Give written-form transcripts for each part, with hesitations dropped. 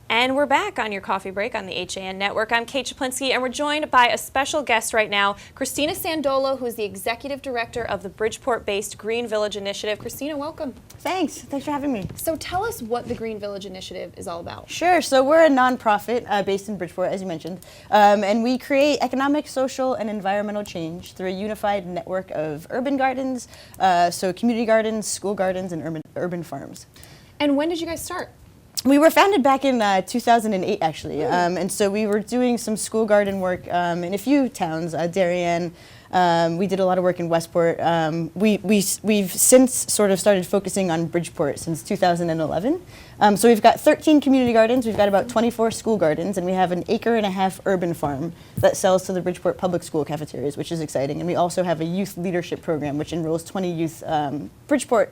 And we're back on your coffee break on the HAN Network. I'm Kate Czaplinski, and we're joined by a special guest right now, Cristina Sandolo, who is the Executive Director of the Bridgeport-based Green Village Initiative. Cristina, welcome. Thanks for having me. So tell us what the Green Village Initiative is all about. Sure, so we're a nonprofit based in Bridgeport, as you mentioned, and we create economic, social, and environmental change through a unified network of urban gardens, so community gardens, school gardens, and urban farms. And when did you guys start? We were founded back in 2008, actually, and so we were doing some school garden work in a few towns, Darien. We did a lot of work in Westport. We've since sort of started focusing on Bridgeport since 2011. So we've got 13 community gardens, we've got about 24 school gardens, and we have an 1.5 acre urban farm that sells to the Bridgeport public school cafeterias, which is exciting. And we also have a youth leadership program, which enrolls 20 youth, Bridgeport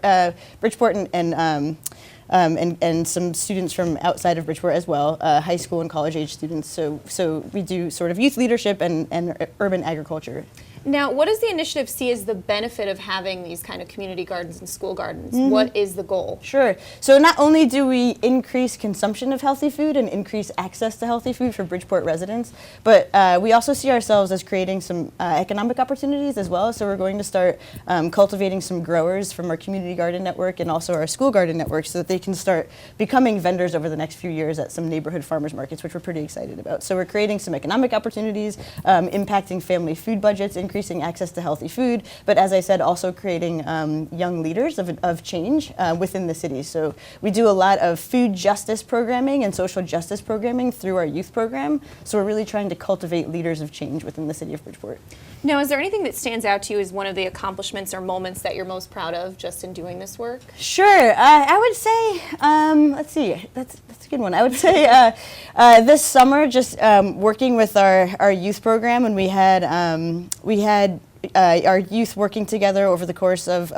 and some students from outside of Bridgeport as well, high school and college age students. So we do sort of youth leadership and urban agriculture. Now, what does the initiative see as the benefit of having these kind of community gardens and school gardens? What is the goal? Sure. So not only do we increase consumption of healthy food and increase access to healthy food for Bridgeport residents, but we also see ourselves as creating some economic opportunities as well. So we're going to start cultivating some growers from our community garden network and also our school garden network so that they can start becoming vendors over the next few years at some neighborhood farmers markets, which we're pretty excited about. So we're creating some economic opportunities, impacting family food budgets, increasing access to healthy food, but as I said, also creating young leaders of change within the city. So we do a lot of food justice programming and social justice programming through our youth program. So we're really trying to cultivate leaders of change within the city of Bridgeport. Now, is there anything that stands out to you as one of the accomplishments or moments that you're most proud of just in doing this work? Sure. I would say, let's see, that's a good one. I would say this summer, just working with our youth program, and we had our youth working together over the course of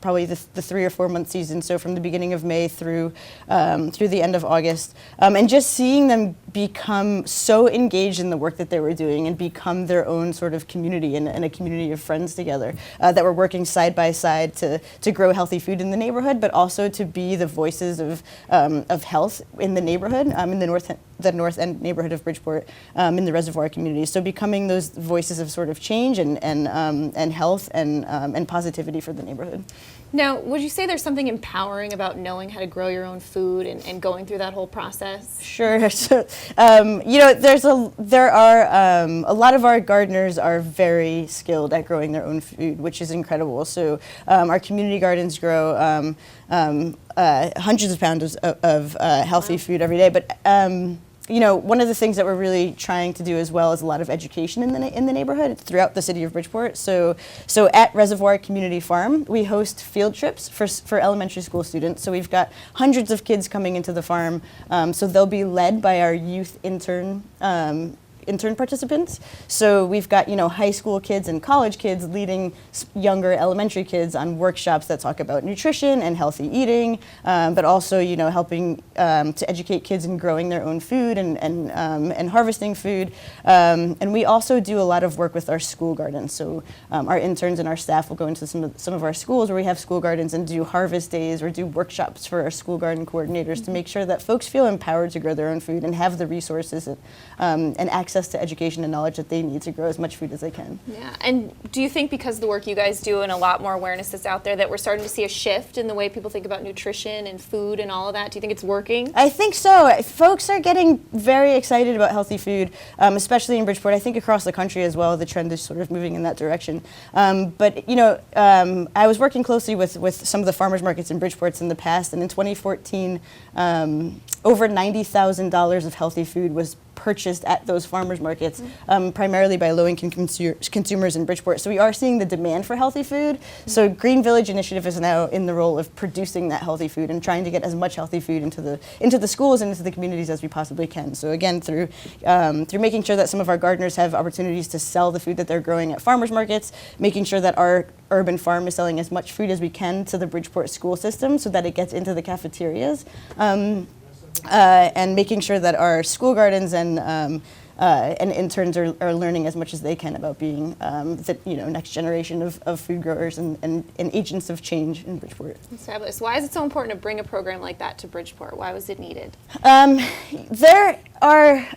probably the 3 or 4 month season, so from the beginning of May through the end of August, and just seeing them become so engaged in the work that they were doing and become their own sort of community and a community of friends together that were working side by side to grow healthy food in the neighborhood, but also to be the voices of health in the neighborhood, in the North End neighborhood of Bridgeport, in the reservoir community. So becoming those voices of sort of change and health and positivity for the neighborhood. Now, would you say there's something empowering about knowing how to grow your own food and going through that whole process? Sure. So, you know, there are a lot of our gardeners are very skilled at growing their own food, which is incredible. So our community gardens grow hundreds of pounds of healthy food every day, but you know, one of the things that we're really trying to do as well is a lot of education in the neighborhood throughout the city of Bridgeport. So at Reservoir Community Farm, we host field trips for elementary school students. So we've got hundreds of kids coming into the farm. So they'll be led by our youth intern participants. So we've got, you know, high school kids and college kids leading younger elementary kids on workshops that talk about nutrition and healthy eating, but also, you know, helping to educate kids in growing their own food and harvesting food. And we also do a lot of work with our school gardens. So our interns and our staff will go into some of our schools where we have school gardens and do harvest days or do workshops for our school garden coordinators to make sure that folks feel empowered to grow their own food and have the resources and access to education and knowledge that they need to grow as much food as they can. Yeah, and do you think because of the work you guys do and a lot more awareness that's out there that we're starting to see a shift in the way people think about nutrition and food and all of that? Do you think it's working? I think so. Folks are getting very excited about healthy food, especially in Bridgeport. I think across the country as well, the trend is sort of moving in that direction. But, you know, I was working closely with some of the farmers markets in Bridgeport in the past, and in 2014, over $90,000 of healthy food was purchased at those farmers markets, primarily by low-income consumers in Bridgeport. So we are seeing the demand for healthy food. So Green Village Initiative is now in the role of producing that healthy food and trying to get as much healthy food into the schools and into the communities as we possibly can. So again, through making sure that some of our gardeners have opportunities to sell the food that they're growing at farmers markets, making sure that our urban farm is selling as much food as we can to the Bridgeport school system so that it gets into the cafeterias. And making sure that our school gardens and and interns are learning as much as they can about being the next generation of food growers and agents of change in Bridgeport. That's fabulous. Why is it so important to bring a program like that to Bridgeport? Why was it needed? There are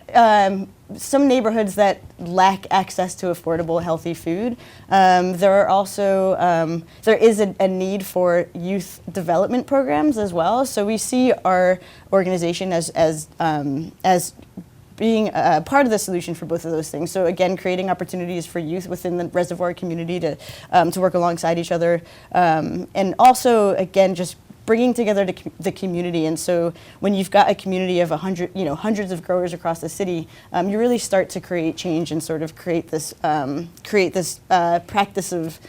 some neighborhoods that lack access to affordable, healthy food. There are also there is a need for youth development programs as well. So we see our organization as being part of the solution for both of those things. So again, creating opportunities for youth within the reservoir community to work alongside each other, and also again just bringing together the community. And so when you've got a community of hundreds of growers across the city, you really start to create change and sort of create this practice of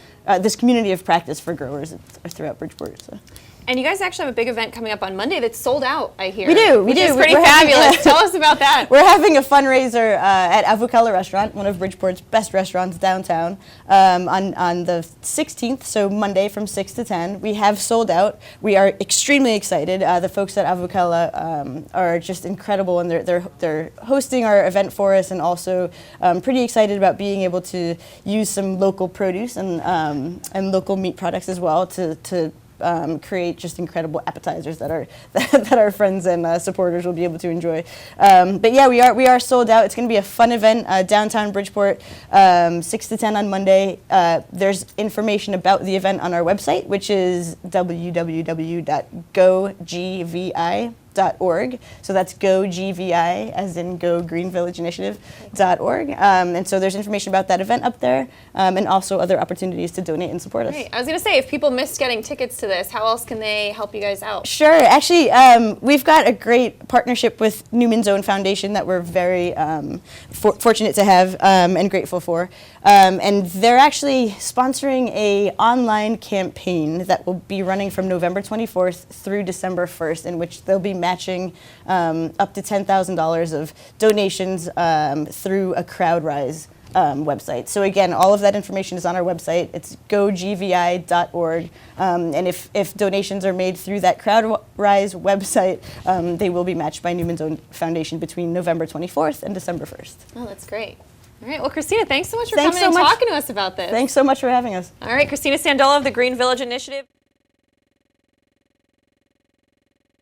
this community of practice for growers throughout Bridgeport. So. And you guys actually have a big event coming up on Monday that's sold out, I hear. We do. Which is pretty fabulous. Tell us about that. We're having a fundraiser at Avocala Restaurant, one of Bridgeport's best restaurants downtown, on the 16th, so Monday from 6 to 10. We have sold out. We are extremely excited. The folks at Avocala are just incredible, and they're hosting our event for us, and also pretty excited about being able to use some local produce and local meat products as well to create just incredible appetizers that our friends and supporters will be able to enjoy. But yeah, we are sold out. It's going to be a fun event downtown Bridgeport, 6 to 10 on Monday. There's information about the event on our website, which is www.gogvi.org. So that's GoGVI, as in Go Green Village Initiative.org. And so there's information about that event up there, and also other opportunities to donate and support us. Great. I was going to say, if people missed getting tickets to this, how else can they help you guys out? Sure. Actually, we've got a great partnership with Newman's Own Foundation that we're very fortunate to have and grateful for. And they're actually sponsoring a online campaign that will be running from November 24th through December 1st, in which they'll be matching up to $10,000 of donations through a CrowdRise website. So again, all of that information is on our website. It's gogvi.org. And if donations are made through that CrowdRise website, they will be matched by Newman's Own Foundation between November 24th and December 1st. Oh, that's great. All right. Well, Cristina, thanks so much for coming and talking to us about this. Thanks so much for having us. All right. Cristina Sandolo of the Green Village Initiative.